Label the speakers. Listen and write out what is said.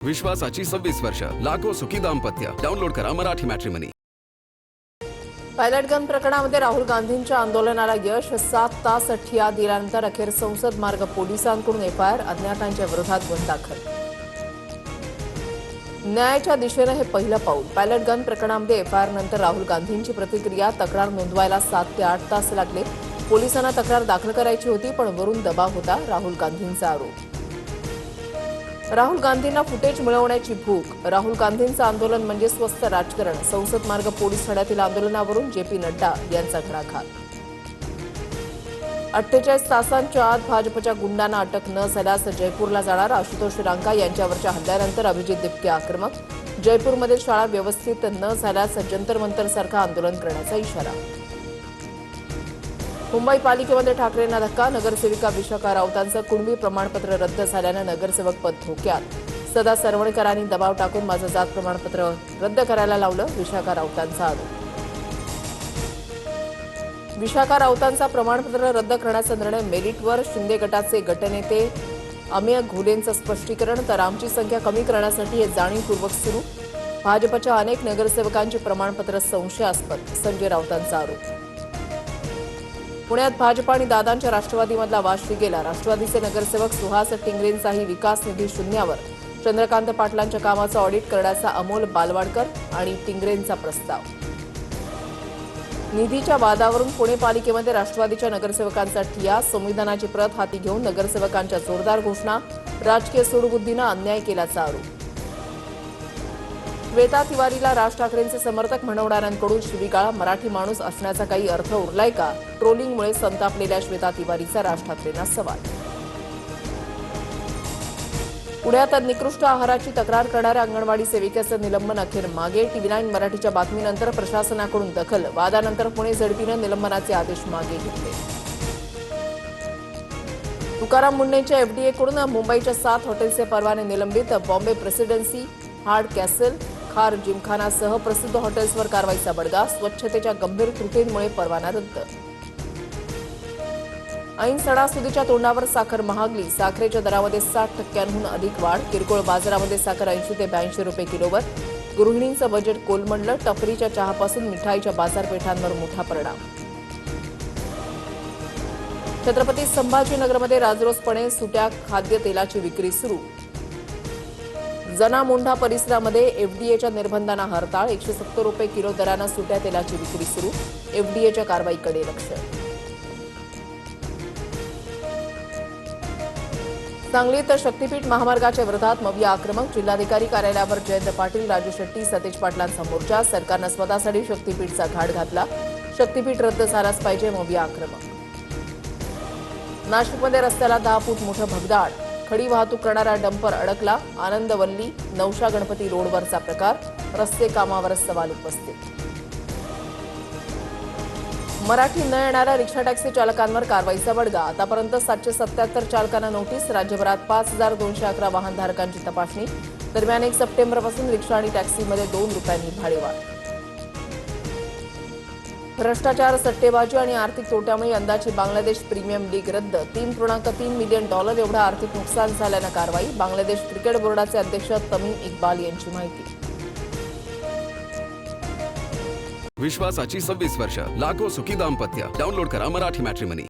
Speaker 1: विश्वासाची 26 वर्ष लाखो सुखी दाम्पत्य डाउनलोड करा मराठी मॅट्रिमनी।
Speaker 2: पायलट गन प्रकरणामध्ये राहुल गांधींच्या आंदोलनाला यश 7 तास ठिय्या दिल्यानंतर अखेर संसद मार्ग पोलिसांकडून एफआयआर अज्ञातांच्या विरोधात गुन्हा दाखल। न्यायाच्या दिशेने हे पहिलं पाऊल। पायलट गन प्रकरणामध्ये एफआयआर नंतर राहुल गांधींची प्रतिक्रिया तक्रार नोंदवायला 7 ते 8 तास लागले। पोलिसांना तक्रार दाखल करायची होती पण वरून दबाव होता, राहुल गांधींचा आरोप। राहुल गांधींना फुटेज मिळवण्याची भूक। राहुल गांधींचं आंदोलन म्हणजे स्वस्थ राजकारण। संसद मार्ग पोलीस ठाण्यातील आंदोलनावरून जेपी नड्डा यांचा घणाघात। 48 तासांच्या आत भाजपच्या गुंडांना अटक न झाल्यास जयपूरला जाणार। आशुतोष रांका यांच्यावरच्या हल्ल्यानंतर अभिजित दिपके आक्रमक। जयपूरमध्ये शाळा व्यवस्थित न झाल्यास जंतर मंतरसारखं आंदोलन करण्याचा इशारा। मुंबई पालिकेमध्ये ठाकरेंना धक्का। नगरसेविका विशाखा राऊतांचं कुणबी प्रमाणपत्र रद्द झाल्यानं नगरसेवक पद धोक्यात। सदा सरवणकरांनी दबाव टाकून माझं जात प्रमाणपत्र रद्द करायला लावलं, विशाखा राऊतांचा आरोप। विशाखा राऊतांचा प्रमाणपत्र रद्द करण्याचा निर्णय मेरिटवर। शिंदे गटाचे गटनेते अमेय घोलेंचं स्पष्टीकरण। तर आमची संख्या कमी करण्यासाठी हे जाणीवपूर्वक सुरू। भाजपच्या अनेक नगरसेवकांची प्रमाणपत्र संशयास्पद, संजय राऊतांचा आरोप। पुण्यात भाजप आणि दादांच्या राष्ट्रवादीमधला वाद गेला। राष्ट्रवादीचे नगरसेवक सुहास टिंगरेंचाही विकास निधी शून्यावर। चंद्रकांत पाटलांच्या कामाचं ऑडिट करण्याचा अमोल बालवाडकर आणि टिंगरेंचा प्रस्ताव। निधीच्या वादावरून पुणे पालिकेमध्ये राष्ट्रवादीच्या नगरसेवकांचा ठिय्या। संविधानाची प्रत हाती घेऊन नगरसेवकांच्या जोरदार घोषणा। राजकीय सूडबुद्धीनं अन्याय केल्याचा आरोप। श्वेता तिवारीला राज ठाकरेंचे समर्थक म्हणवणाऱ्यांकडून शिवीगाळ। मराठी माणूस असण्याचा काही अर्थ उरलाय का? ट्रोलिंगमुळे संतापलेल्या श्वेता तिवारीचा राज ठाकरेंना सवाल। पुण्यात निकृष्ट आहाराची तक्रार करणाऱ्या अंगणवाडी सेविकेचं निलंबन अखेर मागे। टीव्ही9 मराठीच्या बातमीनंतर प्रशासनाकडून दखल। वादानंतर पुणे झडपीनं निलंबनाचे आदेश मागे घेतले। तुकाराम मुंढेंच्या एफडीएकडून मुंबईच्या 7 हॉटेल्सचे परवाने निलंबित। बॉम्बे प्रेसिडेन्सी, हार्ड कॅसल, खार जिमखानासह प्रसिद्ध हॉटेल्सवर कारवाईचा बडगा। स्वच्छतेच्या गंभीर त्रुटींमुळे परवाना रद्द। ऐन सणासुदीच्या तोंडावर साखर महागली। साखरेच्या दरामध्ये 60% अधिक वाढ। किरकोळ बाजारामध्ये साखर 80 ते 82 रुपये किलोवर। गृहिणींचं बजेट कोलमडलं। टपरीच्या चहापासून मिठाईच्या बाजारपेठांवर मोठा परिणाम। छत्रपती संभाजीनगरमध्ये राजरोसपणे सुट्या खाद्यतेलाची विक्री सुरू। जना मोंढा परिसरामध्ये एफडीएच्या निर्बंधांना हरताळ। 170 रुपये किलो दरानं सुट्या तेलाची विक्री सुरू। एफडीएच्या कारवाईकडे लक्ष। सांगलीत शक्तीपीठ महामार्गाच्या विरोधात मविया आक्रमक। जिल्हाधिकारी कार्यालयावर जयंत पाटील, राजू शेट्टी, सतेज पाटलांचा मोर्चा। सरकारनं स्वतःसाठी शक्तीपीठचा घाट घातला। शक्तीपीठ रद्द झालाच पाहिजे, मविया आक्रमक। नाशिकमध्ये रस्त्याला 10 फूट मोठं भगदाड। खडी वाहतूक करणारा डंपर अडकला। आनंदवल्ली नवशा गणपती रोडवरचा प्रकार। रस्ते कामावर सवाल उपस्थित। मराठी न येणाऱ्या रिक्षा टॅक्सी चालकांवर कारवाईचा बडगा। आतापर्यंत 777 चालकांना नोटीस। राज्यभरात 5211 वाहनधारकांची तपासणी। दरम्यान 1 सप्टेंबरपासून रिक्षा आणि टॅक्सीमध्ये 2 रुपयांनी भाडेवाढ। भ्रष्टाचार, सट्टेबाजी आणि आर्थिक तोट्यामुळे यंदाची बांगलादेश प्रीमियम लीग रद्द। $3.3 मिलियन एवढं आर्थिक नुकसान झाल्यानं कारवाई। बांगलादेश क्रिकेट बोर्डाचे अध्यक्ष तमीम इक्बाल यांची माहिती।
Speaker 1: विश्वासाची 26 वर्ष लाखो सुखी दाम्पत्य डाउनलोड करा मराठी मॅट्रिमनी।